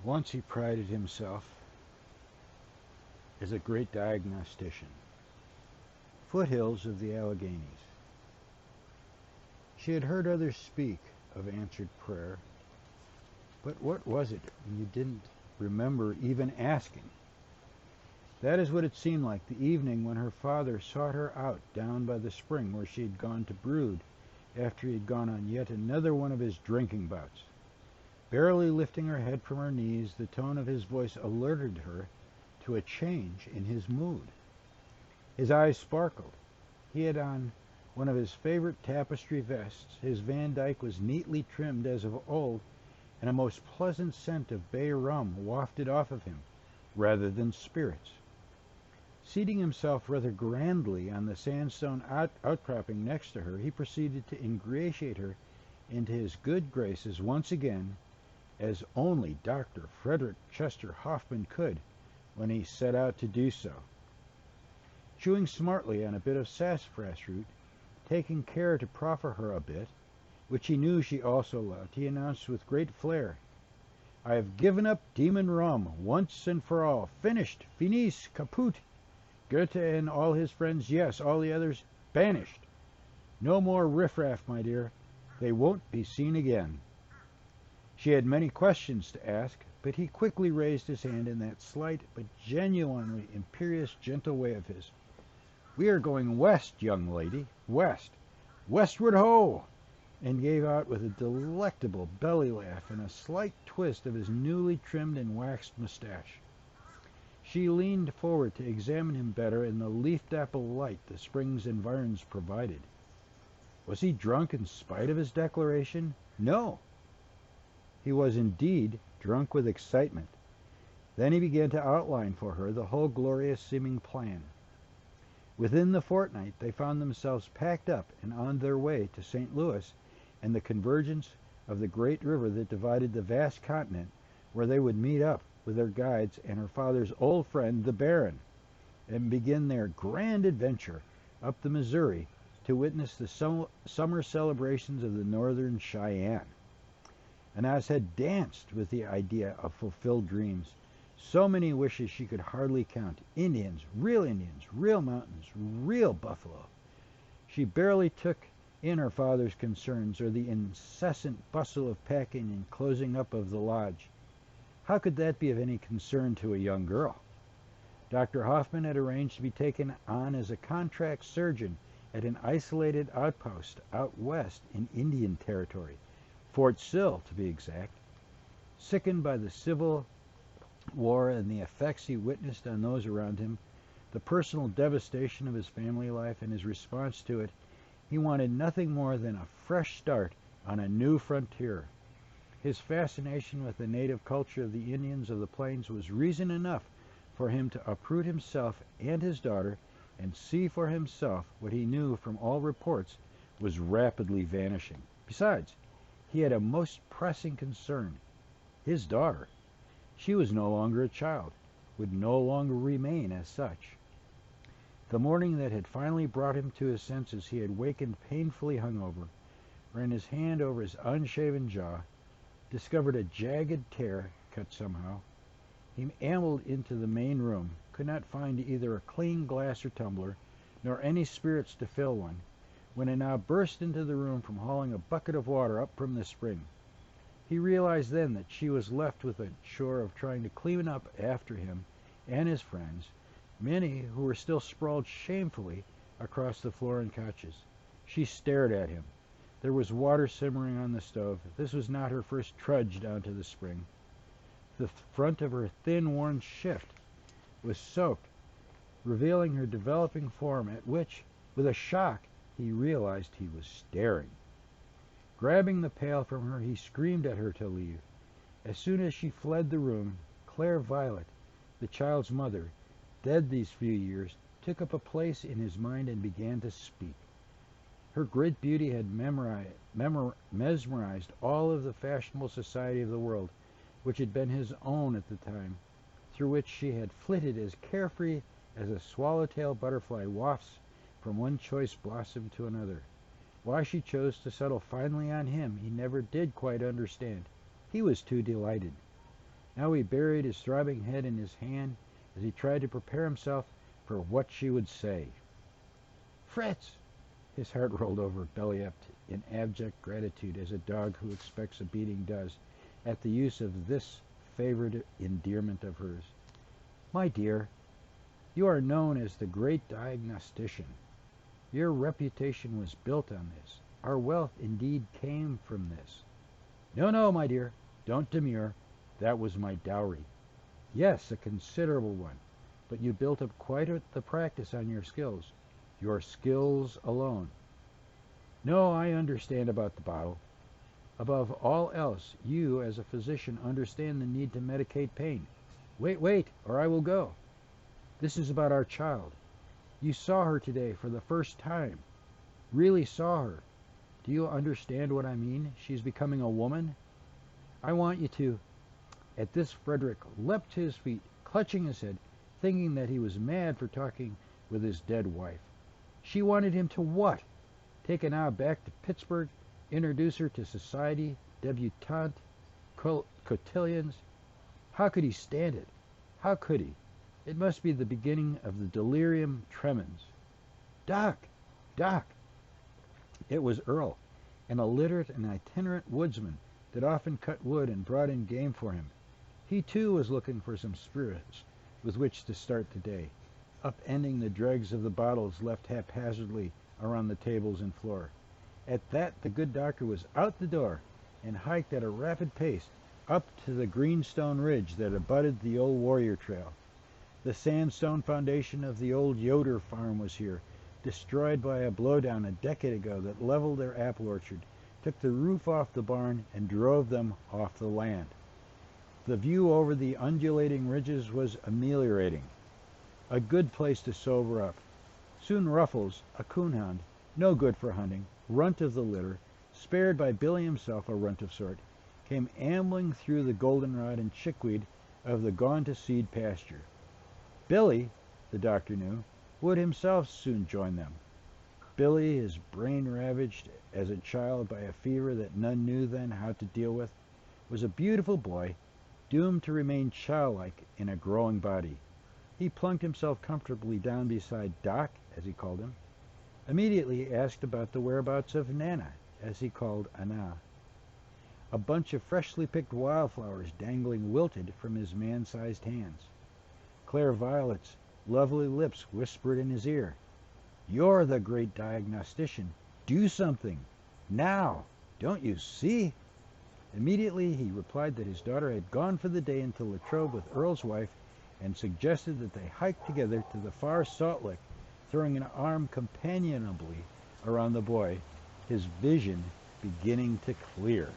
Once he prided himself as a great diagnostician. Foothills of the Alleghenies. She had heard others speak of answered prayer, but what was it when you didn't remember even asking? That is what it seemed like the evening when her father sought her out down by the spring where she had gone to brood after he had gone on yet another one of his drinking bouts. Barely lifting her head from her knees, the tone of his voice alerted her to a change in his mood. His eyes sparkled. He had on one of his favorite tapestry vests. His Van Dyke was neatly trimmed as of old, and a most pleasant scent of bay rum wafted off of him, rather than spirits. Seating himself rather grandly on the sandstone outcropping next to her, he proceeded to ingratiate her into his good graces once again, as only Dr. Frederick Chester Hoffman could when he set out to do so. Chewing smartly on a bit of sassafras root, taking care to proffer her a bit, which he knew she also loved, he announced with great flair, "I have given up demon rum, once and for all. Finished. Finis. Caput. Goethe and all his friends, yes, all the others, banished. No more riffraff, my dear. They won't be seen again." She had many questions to ask, but he quickly raised his hand in that slight but genuinely imperious, gentle way of his. "We are going west, young lady, west. Westward ho!" and gave out with a delectable belly laugh and a slight twist of his newly trimmed and waxed mustache. She leaned forward to examine him better in the leaf-dapple light the spring's environs provided. Was he drunk in spite of his declaration? No. He was indeed drunk with excitement. Then he began to outline for her the whole glorious-seeming plan. Within the fortnight they found themselves packed up and on their way to St. Louis and the convergence of the great river that divided the vast continent, where they would meet up with their guides and her father's old friend, the Baron, and begin their grand adventure up the Missouri to witness the summer celebrations of the Northern Cheyenne. Inez had danced with the idea of fulfilled dreams. So many wishes she could hardly count. Indians, real mountains, real buffalo. She barely took in her father's concerns or the incessant bustle of packing and closing up of the lodge. How could that be of any concern to a young girl? Dr. Hoffman had arranged to be taken on as a contract surgeon at an isolated outpost out west in Indian Territory, Fort Sill to be exact. Sickened by the Civil War and the effects he witnessed on those around him, the personal devastation of his family life and his response to it, he wanted nothing more than a fresh start on a new frontier. His fascination with the native culture of the Indians of the plains was reason enough for him to uproot himself and his daughter and see for himself what he knew from all reports was rapidly vanishing. Besides, he had a most pressing concern. His daughter. She was no longer a child, would no longer remain as such. The morning that had finally brought him to his senses, he had wakened painfully hungover, ran his hand over his unshaven jaw, discovered a jagged tear cut somehow. He ambled into the main room, could not find either a clean glass or tumbler, nor any spirits to fill one, when it now burst into the room from hauling a bucket of water up from the spring. He realized then that she was left with the chore of trying to clean up after him and his friends, many who were still sprawled shamefully across the floor and couches. She stared at him. There was water simmering on the stove. This was not her first trudge down to the spring. The front of her thin, worn shift was soaked, revealing her developing form, at which, with a shock, he realized he was staring. Grabbing the pail from her, he screamed at her to leave. As soon as she fled the room, Claire Violet, the child's mother, dead these few years, took up a place in his mind and began to speak. Her great beauty had mesmerized all of the fashionable society of the world, which had been his own at the time, through which she had flitted as carefree as a swallowtail butterfly wafts from one choice blossom to another. Why she chose to settle finally on him he never did quite understand. He was too delighted. Now he buried his throbbing head in his hand as he tried to prepare himself for what she would say. "Fritz!" His heart rolled over, belly up in abject gratitude, as a dog who expects a beating does, at the use of this favored endearment of hers. "My dear, you are known as the great diagnostician. Your reputation was built on this. Our wealth indeed came from this." "No, no, my dear, don't demur. That was my dowry." "Yes, a considerable one. But you built up quite the practice on your skills. Your skills alone." "No, I understand about the bottle. Above all else, you, as a physician, understand the need to medicate pain. Wait, or I will go. This is about our child. You saw her today for the first time. Really saw her. Do you understand what I mean? She's becoming a woman. I want you to—" At this Frederick leapt to his feet, clutching his head, thinking that he was mad for talking with his dead wife. She wanted him to what? Take Anna back to Pittsburgh, introduce her to society, debutante, cotillions. How could he stand it? How could he? It must be the beginning of the delirium tremens. Doc! Doc! It was Earl, an illiterate and itinerant woodsman that often cut wood and brought in game for him. He too was looking for some spirits with which to start the day, upending the dregs of the bottles left haphazardly around the tables and floor. At that the good doctor was out the door and hiked at a rapid pace up to the greenstone ridge that abutted the old Warrior Trail. The sandstone foundation of the old Yoder farm was here, destroyed by a blowdown a decade ago that leveled their apple orchard, took the roof off the barn, and drove them off the land. The view over the undulating ridges was ameliorating. A good place to sober up. Soon Ruffles, a coonhound, no good for hunting, runt of the litter, spared by Billy himself, a runt of sort, came ambling through the goldenrod and chickweed of the gone-to-seed pasture. Billy, the doctor knew, would himself soon join them. Billy, his brain ravaged as a child by a fever that none knew then how to deal with, was a beautiful boy, doomed to remain childlike in a growing body. He plunked himself comfortably down beside Doc, as he called him. Immediately asked about the whereabouts of Nana, as he called Anna. A bunch of freshly picked wildflowers dangling wilted from his man-sized hands. Claire Violet's lovely lips whispered in his ear, "You're the great diagnostician. Do something. Now. Don't you see?" Immediately he replied that his daughter had gone for the day into Latrobe with Earl's wife, and suggested that they hike together to the far Salt Lick, throwing an arm companionably around the boy, his vision beginning to clear.